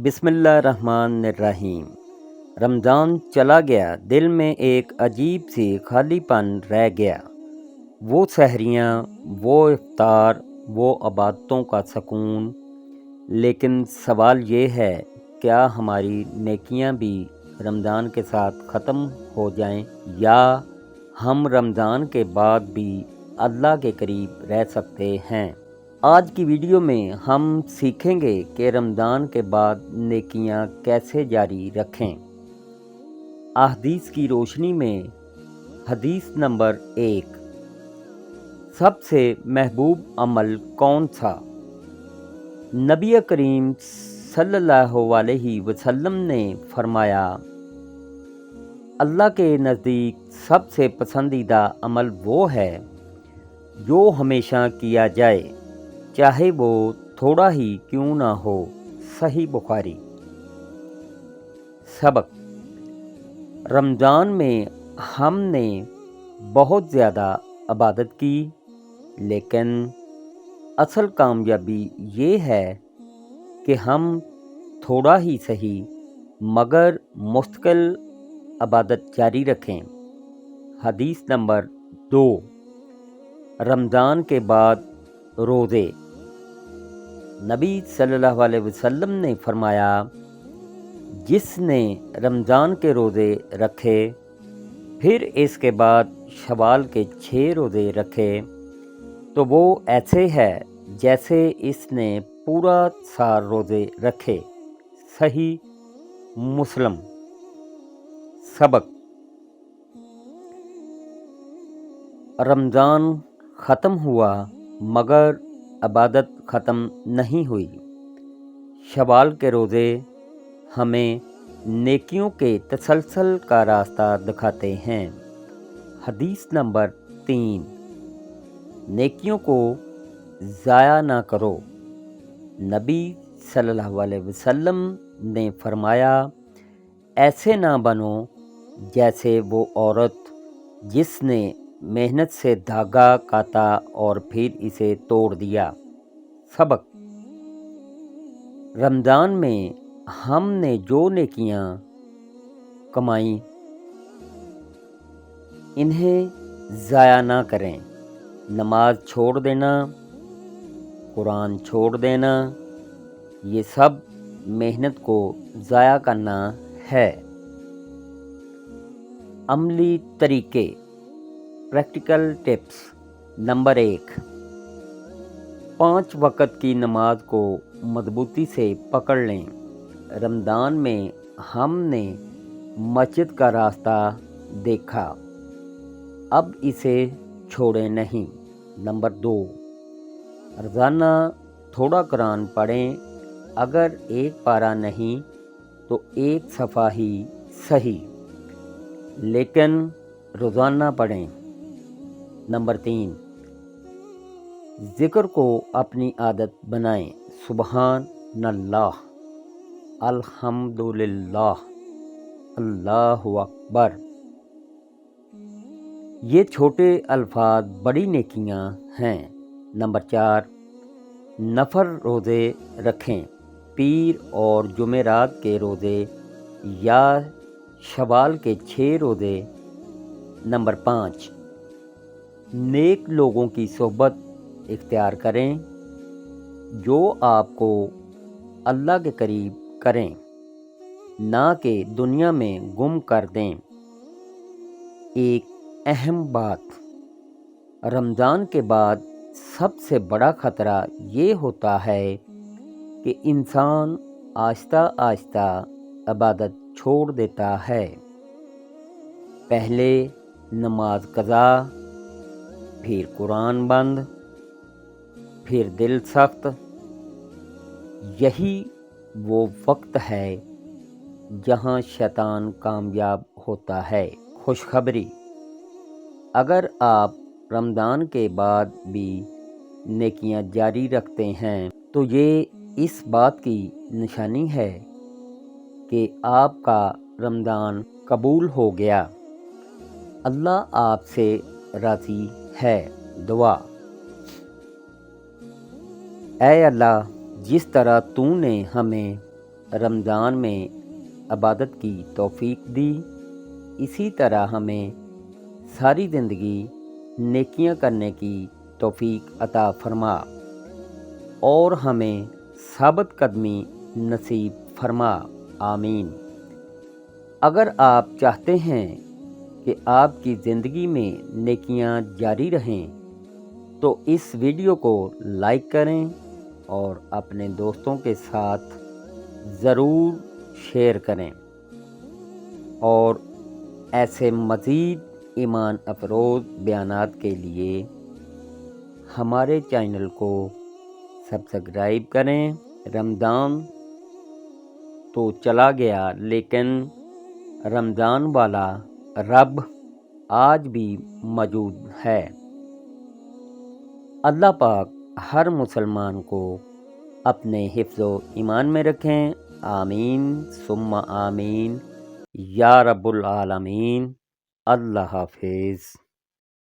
بسم اللہ الرحمن الرحیم۔ رمضان چلا گیا، دل میں ایک عجیب سی خالی پن رہ گیا۔ وہ سحریاں، وہ افطار، وہ عبادتوں کا سکون۔ لیکن سوال یہ ہے، کیا ہماری نیکیاں بھی رمضان کے ساتھ ختم ہو جائیں، یا ہم رمضان کے بعد بھی اللہ کے قریب رہ سکتے ہیں؟ آج کی ویڈیو میں ہم سیکھیں گے کہ رمضان کے بعد نیکیاں کیسے جاری رکھیں۔ احادیث کی روشنی میں حدیث نمبر 1، سب سے محبوب عمل کون سا؟ نبی کریم صلی اللہ علیہ وسلم نے فرمایا، اللہ کے نزدیک سب سے پسندیدہ عمل وہ ہے جو ہمیشہ کیا جائے، چاہے وہ تھوڑا ہی کیوں نہ ہو۔ صحیح بخاری۔ سبق: رمضان میں ہم نے بہت زیادہ عبادت کی، لیکن اصل کامیابی یہ ہے کہ ہم تھوڑا ہی صحیح مگر مستقل عبادت جاری رکھیں۔ حدیث نمبر 2، رمضان کے بعد روزے۔ نبی صلی اللہ علیہ وسلم نے فرمایا، جس نے رمضان کے روزے رکھے پھر اس کے بعد شوال کے 6 روزے رکھے تو وہ ایسے ہے جیسے اس نے پورا سال روزے رکھے۔ صحیح مسلم۔ سبق: رمضان ختم ہوا مگر عبادت ختم نہیں ہوئی۔ شوال کے روزے ہمیں نیکیوں کے تسلسل کا راستہ دکھاتے ہیں۔ حدیث نمبر 3، نیکیوں کو ضائع نہ کرو۔ نبی صلی اللہ علیہ وسلم نے فرمایا، ایسے نہ بنو جیسے وہ عورت جس نے محنت سے دھاگا کاتا اور پھر اسے توڑ دیا۔ سبق: رمضان میں ہم نے جو نیکیاں کمائیں انہیں ضائع نہ کریں۔ نماز چھوڑ دینا، قرآن چھوڑ دینا، یہ سب محنت کو ضائع کرنا ہے۔ عملی طریقے، پریکٹیکل ٹپس۔ نمبر 1، 5 وقت کی نماز کو مضبوطی سے پکڑ لیں۔ رمضان میں ہم نے مسجد کا راستہ دیکھا، اب اسے چھوڑیں نہیں۔ نمبر 2، روزانہ تھوڑا قرآن پڑھیں، اگر ایک پارہ نہیں تو 1 صفحہ ہی صحیح، لیکن روزانہ پڑھیں۔ نمبر 3، ذکر کو اپنی عادت بنائیں۔ سبحان اللہ، الحمدللہ، اللہ اکبر۔ یہ چھوٹے الفاظ بڑی نیکیاں ہیں۔ نمبر 4، نفل روزے رکھیں، پیر اور جمعرات کے روزے یا شوال کے 6 روزے۔ نمبر 5، نیک لوگوں کی صحبت اختیار کریں جو آپ کو اللہ کے قریب کریں، نہ کہ دنیا میں گم کر دیں۔ ایک اہم بات، رمضان کے بعد سب سے بڑا خطرہ یہ ہوتا ہے کہ انسان آہستہ آہستہ عبادت چھوڑ دیتا ہے۔ پہلے نماز قضا، پھر قرآن بند، پھر دل سخت۔ یہی وہ وقت ہے جہاں شیطان کامیاب ہوتا ہے۔ خوشخبری، اگر آپ رمضان کے بعد بھی نیکیاں جاری رکھتے ہیں تو یہ اس بات کی نشانی ہے کہ آپ کا رمضان قبول ہو گیا۔ اللہ آپ سے راضی ہے۔ دعا: اے اللہ، جس طرح تو نے ہمیں رمضان میں عبادت کی توفیق دی، اسی طرح ہمیں ساری زندگی نیکیاں کرنے کی توفیق عطا فرما اور ہمیں ثابت قدمی نصیب فرما، آمین۔ اگر آپ چاہتے ہیں کہ آپ کی زندگی میں نیکیاں جاری رہیں تو اس ویڈیو کو لائک کریں اور اپنے دوستوں کے ساتھ ضرور شیئر کریں، اور ایسے مزید ایمان افروز بیانات کے لیے ہمارے چینل کو سبسکرائب کریں۔ رمضان تو چلا گیا لیکن رمضان والا رب آج بھی موجود ہے۔ اللہ پاک ہر مسلمان کو اپنے حفظ و ایمان میں رکھیں، آمین ثم آمین یا رب العالمین۔ اللہ حافظ۔